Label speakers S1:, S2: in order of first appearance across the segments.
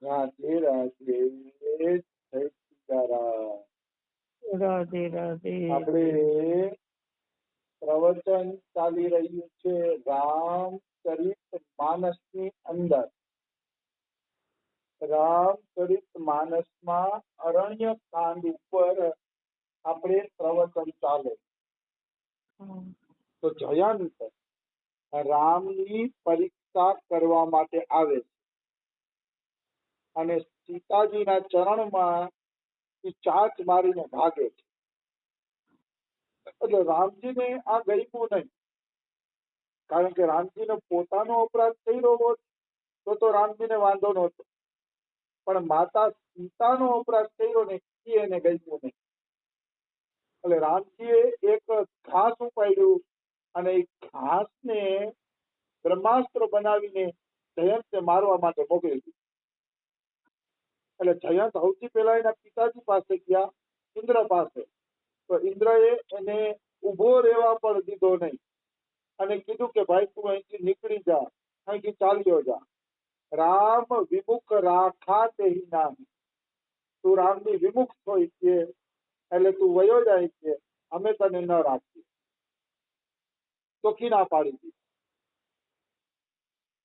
S1: રાધે રાધે. જય સીતારામ.
S2: રાધે રાધે.
S1: આપણે પ્રવચન ચાલી રહ્યું છે રામચરિત માનસની અંદર. રામચરિત માનસમાં અરણ્ય કાંડ ઉપર આપણે પ્રવચન ચાલે. તો જયંત રામની પરીક્ષા કરવા માટે આવે છે અને સીતાજીના ચરણમાં ચાંચ મારીને ભાગે છે. એટલે રામજીને આ ગમ્યું નહીં, કારણ કે રામજીને પોતાનો અપરાધ કર્યો હોત તો રામજીને વાંધો નહોતો, પણ માતા સીતાનો અપરાધ કર્યો ને એ એને ગમ્યું નહીં. એટલે રામજીએ એક ઘાસ ઉપાડ્યું અને એ ઘાસને બ્રહ્માસ્ત્ર બનાવીને જયંતને મારવા માટે મોકલી દીધું. એટલે જયંત સૌથી પહેલા એના પિતાજી પાસે ગયા, ઇન્દ્ર પાસે. તો ઇન્દ્રએ એને ઉભો રહેવા પણ દીધો નહીં અને કીધું કે ભાઈ તું અહીંથી નીકળી જા, અહીંથી ચાલ્યો જા. રામ વિમુખ રાખા તેહી નાહી. તું રામની વિમુખ હોય છે એટલે તું વયો જાય છે, અમે તને ન રાખીએ. ચોખ્ખી ના પાડી દીધી.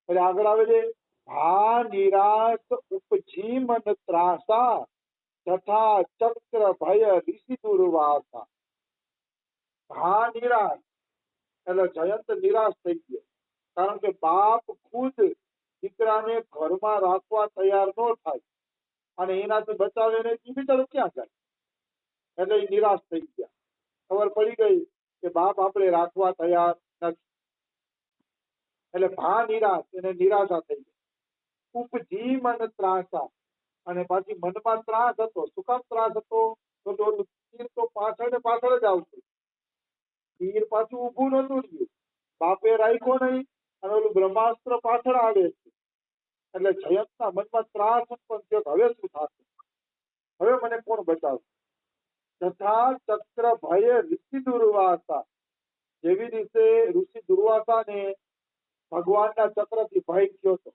S1: એટલે આગળ આવે છે ભા નિરાશ ઉપજી મન ત્રાસા તથા ચક્ર ભય ઋષિ દુર્વાસા. ભા નિરાશ એટલે જયંત નિરાશ થઈ ગયો, કારણ કે બાપ ખુદ દીકરાને ઘરમાં રાખવા તૈયાર ન થાય અને એનાથી બચાવે નહીં, એ બિચારો ક્યાં જાય? એટલે એ નિરાશ થઈ ગયા. ખબર પડી ગઈ કે બાપ આપણે રાખવા તૈયાર નથી. એટલે ભા નિરાશ, એને નિરાશા થઈ ગઈ. ઉપજી મન ત્રાસા, અને પાછી મનમાં ત્રાસ હતો. શું કામ ત્રાસ હતો? તો તીર તો પાછળ ને પાછળ જ આવતું, તીર પાછું ઊભું નતું રહ્યું, બાપે રાખ્યો નહીં અને ઓલું બ્રહ્માસ્ત્ર પાછળ આવે છે. એટલે જયંતના મનમાં ત્રાસ પણ થયો, હવે શું થશે, હવે મને કોણ બચાવશે? તથા ચક્ર ભય ઋષિ દુર્વાસા, જેવી રીતે ઋષિ દુર્વાસાને ભગવાનના ચક્રથી ભય થયો હતો.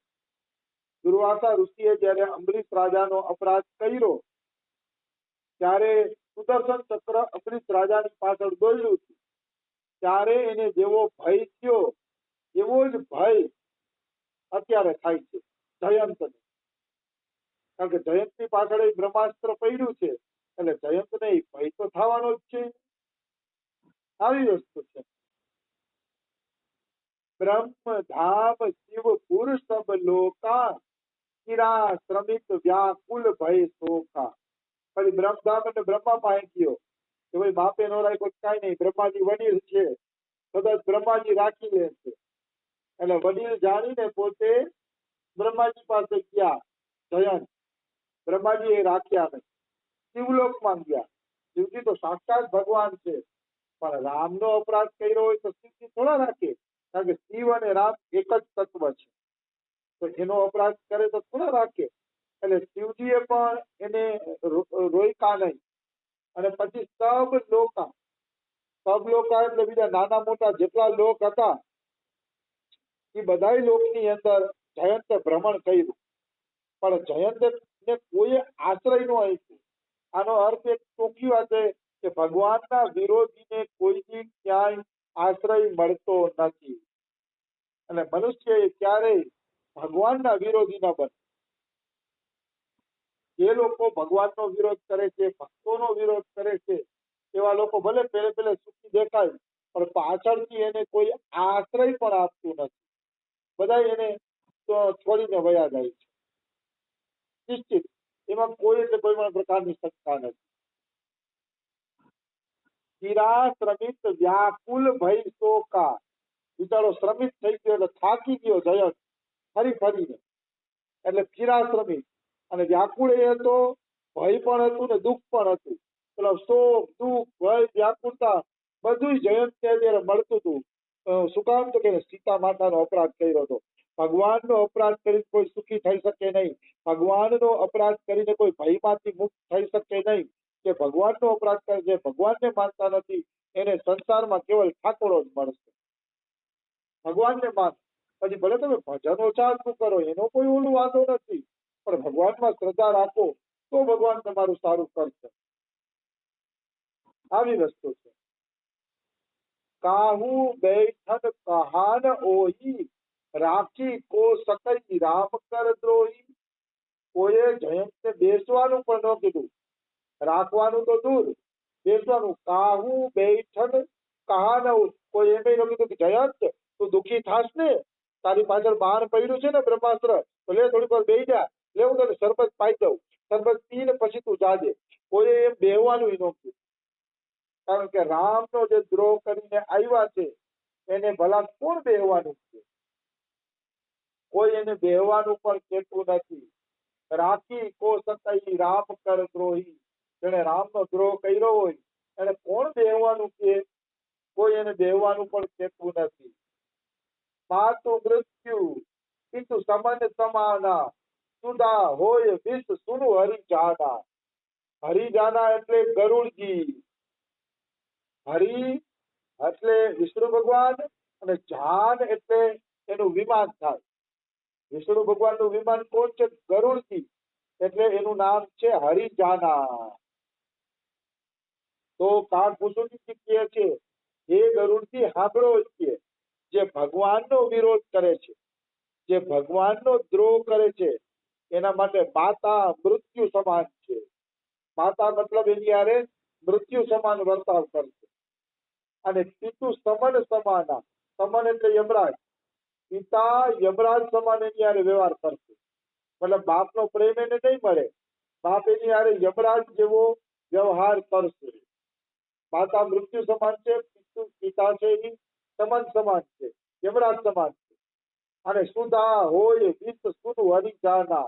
S1: દુર્વાસા ઋષિએ જયારે અંબરીશ રાજાનો અપરાધ કર્યો ત્યારે સુદર્શન ચક્ર અંબરીશ રાજાની પાછળ દોડ્યું હતું. ત્યારે એને જેવો ભય થયો એવો જ ભય અત્યારે થાય છે જયંતને. કારણ કે જયંતની પાછળ બ્રહ્માસ્ત્ર પડ્યું છે એટલે જયંતને ભય તો થવાનો જ છે. આવી વસ્તુ છે. બ્રહ્મ ધામ શિવ પુરુષ સબ લોકા કિરા શ્રમિત વ્યાકુલ ભય શોકા. પછી બ્રહ્મધામ એટલે બ્રહ્મા પાસે ગયો કે ભાઈ બાપે નો રાખ્યો કાંઈ નહીં, બ્રહ્માજી વડીલ છે, કદાચ બ્રહ્માજી રાખી લે છે. એટલે વડીલ જાણીને પોતે બ્રહ્માજી પાસે ગયા જયંત. બ્રહ્માજી એ રાખ્યા નહીં. શિવલોકમાં ગયા. શિવજી તો સાક્ષાત ભગવાન છે, પણ રામનો અપરાધ કર્યો હોય તો શિવજી થોડા રાખે? કારણ કે શિવ અને રામ એક જ તત્વ છે, તો એનો અપરાધ કરે તો થોડા રાખે? એટલે શિવજીએ પણ એને રોક્યા નહીં. અને પછી સબ લોકા એટલે બીજા નાના મોટા જેટલા લોક હતા એ બધા લોકની અંદર જયંતે ભ્રમણ કર્યું, પણ જયંતને કોઈ આશ્રય ન આપ્યો. આનો અર્થ એક ટૂંકી વાત છે કે ભગવાનના વિરોધીને કોઈથી ક્યાંય આશ્રય મળતો નથી. અને મનુષ્ય ક્યારેય ભગવાનના વિરોધી ન બને. જે લોકો ભગવાનનો વિરોધ કરે છે, ભક્તોનો વિરોધ કરે છે, એવા લોકો ભલે પહેલે સુખી દેખાય પણ પાછળથી એને કોઈ આશ્રય પણ આપતું નથી. બધા એને છોડીને વયા જાય છે નિશ્ચિત. એમાં કોઈ પણ પ્રકારની શંકા નથી. ચિરા શ્રમિત વ્યાકુલ ભય શોકા. બિચારો શ્રમિત થઈ ગયો એટલે થાકી ગયો જયંત ફરીને. એટલે ચિરા શ્રમિત અને વ્યાકુળ એ હતો, ભય પણ હતું ને દુઃખ પણ હતું. પેલા શોક, દુઃખ, ભય, વ્યાકુળતા બધું જયંતને અત્યારે મળતું હતું. શું કામ? તો કે સીતા માતાનો અપરાધ કર્યો હતો. ભગવાનનો અપરાધ કરીને કોઈ સુખી થઈ શકે નહીં. ભગવાનનો અપરાધ કરીને કોઈ ભયમાંથી મુક્ત થઈ શકે નહીં. કે ભગવાનનો અપરાધ કરે છે, ભગવાનને માનતા નથી, એને સંસારમાં કેવલ ઠાકોરો જ મળશે. ભગવાનને માન, પછી ભલે તમે ભજનો ચાલતું કરો, એનો કોઈ ઓલું વાંધો નથી, પણ ભગવાનમાં શ્રદ્ધા રાખો તો ભગવાન તમારું સારું કરશે. આવી વસ્તુ છે. કાહુ બેઠન કહાન ઓહી, રાખી કો સકઈ રામ કર દ્રોહી. કોઈએ જયંતને બેસવાનું પણ ન કીધું, રાખવાનું તો દૂર, બેસવાનું. કાહુ બેઠન કહાન ઓહી, કોઈ એમ ન કીધું કે જયંત તું દુઃખી થાશ ને, તારી પાછળ બાણ પડ્યું છે ને બ્રહ્માસ્ત્ર, તો લે થોડીક વાર બેસી જા, લે હું તને શરબત પાઈ દઉં, શરબત પીને પછી તું જાજે. કોઈએ એમ બેહવાનું ન કીધું. કારણ કે રામનો જે દ્રોહ કરીને આવ્યા છે એને ભલા કોણ બેહવાનું છે? કોઈ એને બેહવાનું પણ કહેતું નથી. રાખી કો સકઈ રામ કર દ્રોહી, જેને રામનો દ્રોહ કર્યો હોય એને કોણ બેહવાનું કે? કોઈ એને બેહવાનું પણ કહેતું નથી. માતુ મૃત્યુ પિતુ સમન સમાના, સુદા હોય વિષ સુનુ હરિજાના. હરિજાના એટલે ગરુડજી. હરિ એટલે વિષ્ણુ ભગવાન અને જાન એટલે એનું વિમાન થાય. વિષ્ણુ ભગવાનનું વિમાન કોણ છે? ગરુડજી. એટલે એનું નામ છે હરિજાના. તો કાળભૂષણજી કહે છે, હે ગરુડજી સાંભળો કે જે ભગવાનનો વિરોધ કરે છે, જે ભગવાનનો દ્રોહ કરે છે એના માટે માતા મૃત્યુ સમાન છે. માતા મતલબ એની હારે મૃત્યુ સમાન વર્તાવ કરશે. અને પિતુ સમન સમાના, સમન એટલે યમરાજ, પિતા યમરાજ સમાન એની હારે વ્યવહાર કરશે. મતલબ બાપનો પ્રેમ એને નહીં મળે, બાપ એની હારે યમરાજ જેવો વ્યવહાર કરશે. માતા મૃત્યુ સમાન છે, પિતા છે એ સમન સમાન છે, યમરાજ સમાન છે. અને સુધા હોય વિષ સુનુ હરિજાના,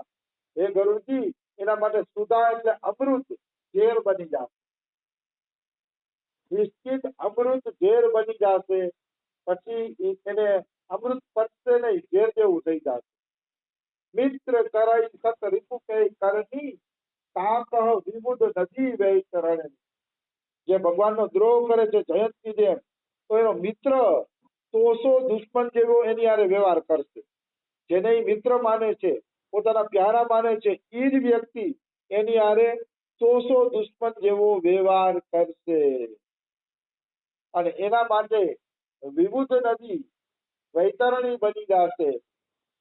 S1: હે ગરુડજી એના માટે સુધા એટલે અમૃત ઝેર બની જશે. નિશ્ચિત અમૃત ઝેર બની જશે. પછી એને અમૃત પચશે નહીં, ઝેર જેવું થઈ જશે. મિત્ર કરાઈ સત રીપુ કે કરની, તાપ વિબુધ નદી વૈતરણી. જે ભગવાનનો દ્રોહ કરે છે જયંતની જેમ, તો એનો મિત્ર 100 દુશ્મન જેવો એની હારે વ્યવહાર કરશે. જેને ઈ મિત્ર માને છે, પોતાના પ્યારા માને છે, એ જ વ્યક્તિ એની હારે 100 દુશ્મન જેવો વ્યવહાર કરશે. અને એના માટે વિબુધ નદી વૈતરણી બની જશે.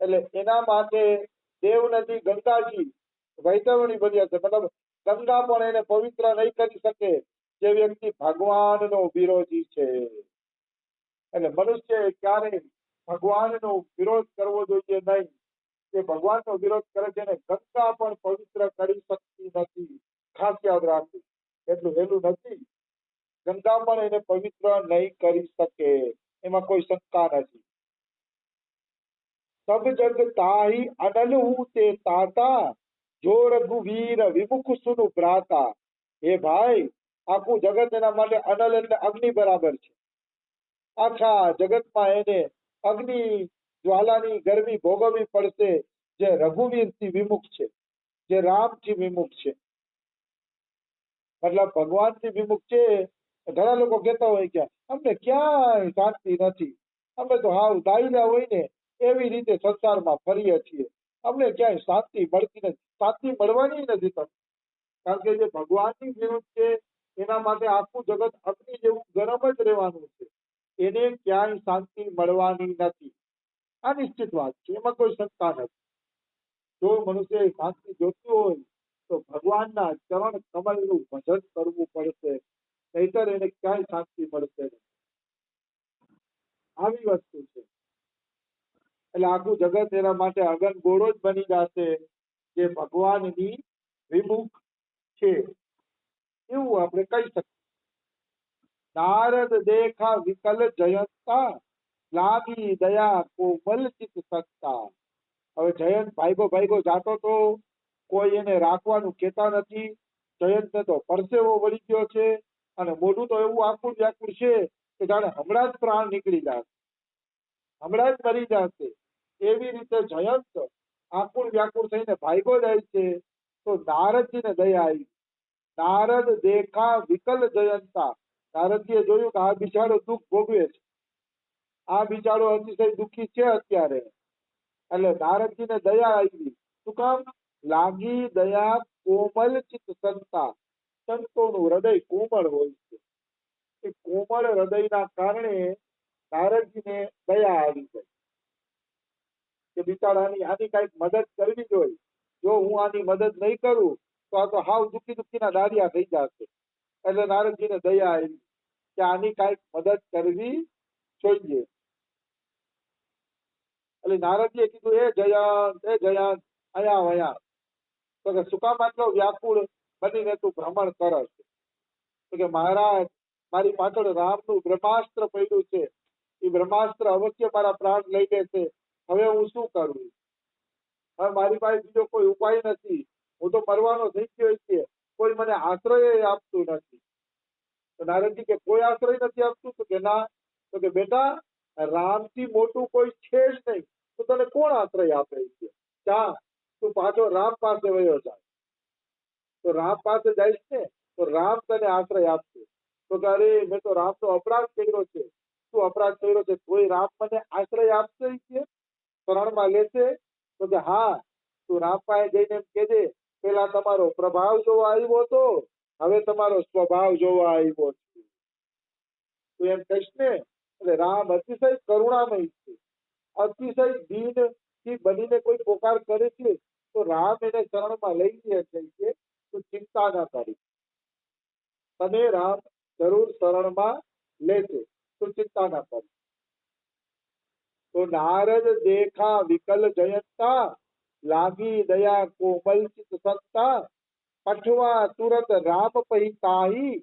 S1: એટલે એના માટે દેવ નદી ગંગાજી વૈતરણી બની જશે. મતલબ ગંગા પણ એને પવિત્ર નહીં કરી શકે જે વ્યક્તિ ભગવાનનો વિરોધી છે. એટલે મનુષ્ય ક્યારે ભગવાનનો વિરોધ કરવો જોઈએ નહીં. જે ભગવાનનો વિરોધ કરે છે એને ગંગા પણ પવિત્ર કરી શકતી નથી. ખાસ યાદ રાખવું, એટલું વહેલું નથી. ગંગા પણ એને પવિત્ર નહીં કરી શકે, એમાં કોઈ શંકા નથી. સબ જગ તાહી અનલ હું તે તાતા, જો રઘુવીર વિમુખ સુનુ ભ્રાતા. હે ભાઈ, આખું જગત એના માટે અનલ એટલે અગ્નિ બરાબર છે. આખા જગતમાં એને અગ્નિ જ્વાલાની ગરમી ભોગવવી પડશે જે રઘુવીરથી વિમુખ છે, જે રામથી વિમુખ છે. મતલબ ભગવાનથી વિમુખ છે. ઘણા લોકો કહેતા હોય કે અમને ક્યાંય શાંતિ નથી, અમે તો હાવ દાયલા હોય ને એવી રીતે સંસારમાં ફરીએ છીએ, અમને ક્યાંય શાંતિ મળતી નથી. શાંતિ મળવાની નથી તમને. કારણ કે જે ભગવાનની વિરુદ્ધ છે એના માટે આખું જગત અગ્નિ જેવું ગરમ જ રહેવાનું છે. એને ક્યાંય શાંતિ મળવાની નથી. આ નિશ્ચિત વાત છે, એમાં કોઈ શંકા નથી. જો મનુષ્ય શાંતિ જોતું હોય તો ભગવાનના ચરણ કમળનું ભજન કરવું પડશે, નહીતર એને ક્યાંય શાંતિ મળશે નહીં. આવી વસ્તુ છે. એટલે આખું જગત એના માટે અગનગોળો જ બની જશે જે ભગવાનની વિમુખ છે, એવું આપણે કહી શકીએ. નારદ દેખા વિકલ જયંતા, લાગી દયા કોમલ ચિત સત્તા. હવે જયંત ભાઈગો ભાઈગો જાતો તો કોઈ એને રાખવાનું કહેતા નથી. જયંતને તો પરસેવો વળી ગયો છે અને મોઢું તો એવું આખું વ્યાકુળ છે કે જાણે હમણાં જ પ્રાણ નીકળી જશે, હમણાં જ મરી જશે. એવી રીતે જયંત આકુળ વ્યાકુળ થઈને ભાઈગો જાય છે. તો નારદજીને દયા આવી. નારદ દેખા વિકલ જયંતા. નારદજીએ જોયું કે આ બિચારો દુઃખ ભોગવે છે, આ બિચારો અતિશય દુઃખી છે અત્યારે. એટલે નારદજીને દયા આવી. શું કામ? લાગી દયા કોમલ ચિત્ત સંતા. સંતોનું હૃદય કોમળ હોય છે. એ કોમળ હૃદયના કારણે નારદજીને દયા આવી ગઈ કે બિચારાની આની કઈક મદદ કરવી જોઈએ. જો હું આની મદદ નહીં કરું તો આ તો હાવ દુઃખી દુઃખીના દારિયા થઈ જશે. એટલે નારદજીને દયા આવી કે આની કઈક મદદ કરવી જોઈએ. એટલે નારદજીએ કીધું, એ જયંત અહીંયા વયા. તો કે શું કામ આટલો વ્યાકુળ બનીને તું ભ્રમણ કરસ? તો કે મહારાજ, મારી પાછળ રામનું બ્રહ્માસ્ત્ર પડ્યું છે. એ બ્રહ્માસ્ત્ર અવશ્ય મારા પ્રાણ લઈ લેશે. હવે હું શું કરું? હવે મારી પાસે બીજો કોઈ ઉપાય નથી. હું તો મરવાનો થઈ ગયો છે. કોઈ મને આશ્રય આપતું નથી. તો નારદજી કે કોઈ આશ્રય નથી આપતું? તો કે ના. તો કે બેટા, રામથી મોટું કોઈ છે જ નહીં. તો તને કોણ આશ્રય આપે છે? જા, તું પાછો રામ પાસે વયો જાય. તો રામ પાસે જઈશ ને તો રામ તને આશ્રય આપશે. તો કે અરે, મેં તો રામનો અપરાધ કર્યો છે. શું અપરાધ કર્યો છે? કોઈ રામ મને આશ્રય આપશે છે? શરણમાં લેશે? તો કે હા, તું રામ પાસે જઈને એમ કહેજે, પેલા તમારો પ્રભાવ જોવા આવ્યો હતો, હવે તમારો સ્વભાવ જોવા આવ્યો છે. તું એમ કહીશ ને. એટલે રામ અતિશય કરુણામય છે. અતિશય દીન થી બનીને કોઈ પોકાર કરે છે તો રામ એને શરણમાં લઈ લે છે. તું ચિંતા ના કરી, તને રામ જરૂર શરણમાં લેશે. તું ચિંતા ના કરી. તો નારદ દેખા વિકલ જયંતા, લાગી દયા કોમલ ચિત સત્તા, પઠવા તુરત રામ પહી તાહી,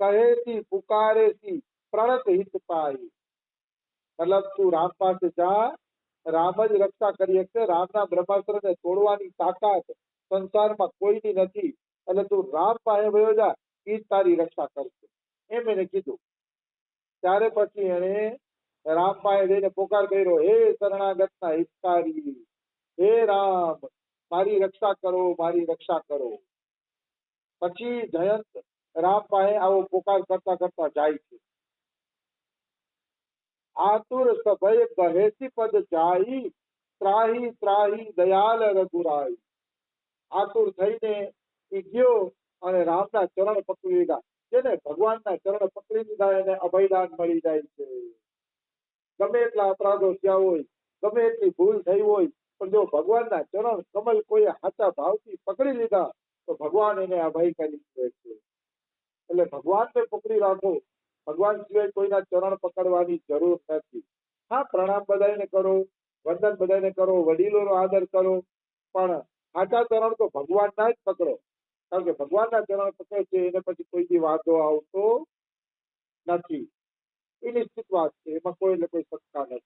S1: કહેતી પુકારેતી પ્રણત હિત પાહી. મતલબ તું રામ પાસે જા, રામ જ રક્ષા કરી શકશે. રામના બ્રહ્માસ્ત્રને તોડવાની તાકાત સંસારમાં કોઈની નથી. એટલે તું રામ પાસે વયો જા, એ જ તારી રક્ષા કરશે. એમ એને કીધું. ત્યારે પછી એને રામ પાસે જઈને પોકાર કર્યો, હે શરણાગતના હિતકારી, હે રામ, મારી રક્ષા કરો, મારી રક્ષા કરો. પછી જયંત રામ પાસે આવો પોકાર કરતા કરતા જાય છે. આતુર સભય કહેસી પદ જાઈ, ત્રાહી ત્રાહી દયાલ રઘુરાઈ. આતુર થઈને એ ગયો અને રામના ચરણ પકડી લીધા. જેને ભગવાનના ચરણ પકડી લીધા એને અભયદાન મળી જાય છે. ગમે એટલા અપરાધો થયા હોય, ગમે એટલી ભૂલ થઈ હોય, પણ જો ભગવાનના ચરણ કમલ કોઈ સાચા ભાવથી પકડી લીધા તો ભગવાન એને અભય કરી દે છે. એટલે ભગવાનને પકડી રાખો. ભગવાન સિવાય કોઈના ચરણ પકડવાની જરૂર નથી. હા, પ્રણામ બધાને કરો, વંદન બધાને કરો, વડીલોનો આદર કરો, પણ સાચા ચરણ તો ભગવાનના જ પકડો. કારણ કે ભગવાનના ચરણ પકડે છે એને પછી કોઈ બી વાંધો આવતો નથી. એ નિશ્ચિત વાત છે, એમાં કોઈને કોઈ શંકા નથી.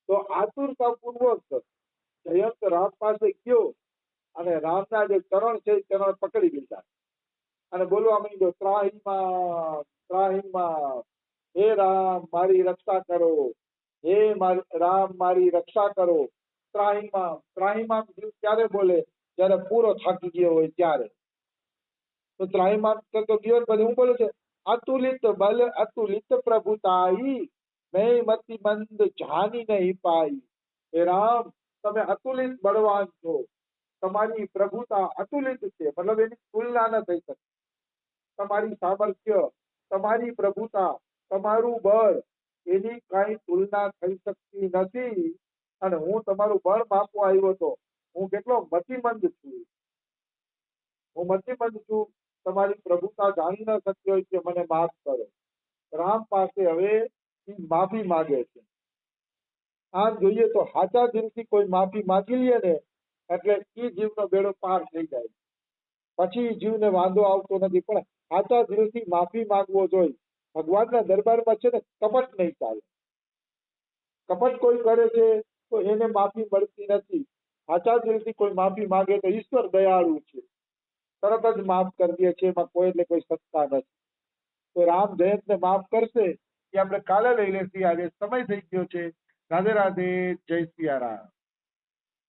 S1: તો આતુરતાપૂર્વક જયંત રામ પાસે ગયો અને રામના જે ચરણ છે એ ચરણ પકડી લીધા અને બોલવા માંડ્યો, ત્રાહીમાં ત્રાહીમાં, હે રામ મારી રક્ષા કરો, હે રામ મારી રક્ષા કરો. ત્રાહીમાં ત્રાહીમાં ક્યારે બોલે? જયારે પૂરો થાકી ગયો હોય ત્યારે. તો ત્રાહીમાં કરતો ગયો પછી હું બોલે છે, અતુલિત બલ અતુલિત પ્રભુતાઈ, મેં મતિ મંદ જાની નહીં પાઈ. હે રામ, તમે અતુલિત બળવાન છો. તમારી પ્રભુતા અતુલિત છે, મતલબ એની તુલના ન થઈ શકે. તમારી સામર્થ્ય, તમારી પ્રભુતા, તમારું બળ, એની કઈ તુલના થઈ શકતી નથી. અને હું તમારું બળ માપવા આવ્યો હતો. હું કેટલો મતિમંદ છું. હું મતિમંદ છું. તમારી પ્રભુતા જાણી ન શક્યો હોય કે મને માફ કરો. રામ પાસે હવે માફી માંગે છે. આમ જોઈએ તો સાચા દિલથી કોઈ માફી માંગી લે ને એટલે એ જીવનો બેડો પાર થઈ જાય. પછી જીવને વાંધો આવતો નથી. પણ સાચા દિલથી માફી માંગવો જોઈએ. ભગવાનના દરબારમાં છે ને કપટ નહીં ચાલે. કપટ કોઈ કરે છે તો એને માફી મળતી નથી. સાચા દિલથી કોઈ માફી માંગે તો ઈશ્વર દયાળુ છે, તરત જ માફ કરી દે છે. એમાં કોઈ એટલે કોઈ સત્તા નથી. તો રામ જયંતને માફ કરશે એ આપણે કાલે લઈ લેશું. આજે સમય થઈ ગયો છે. રાધે રાધે, જય સિયા રામ.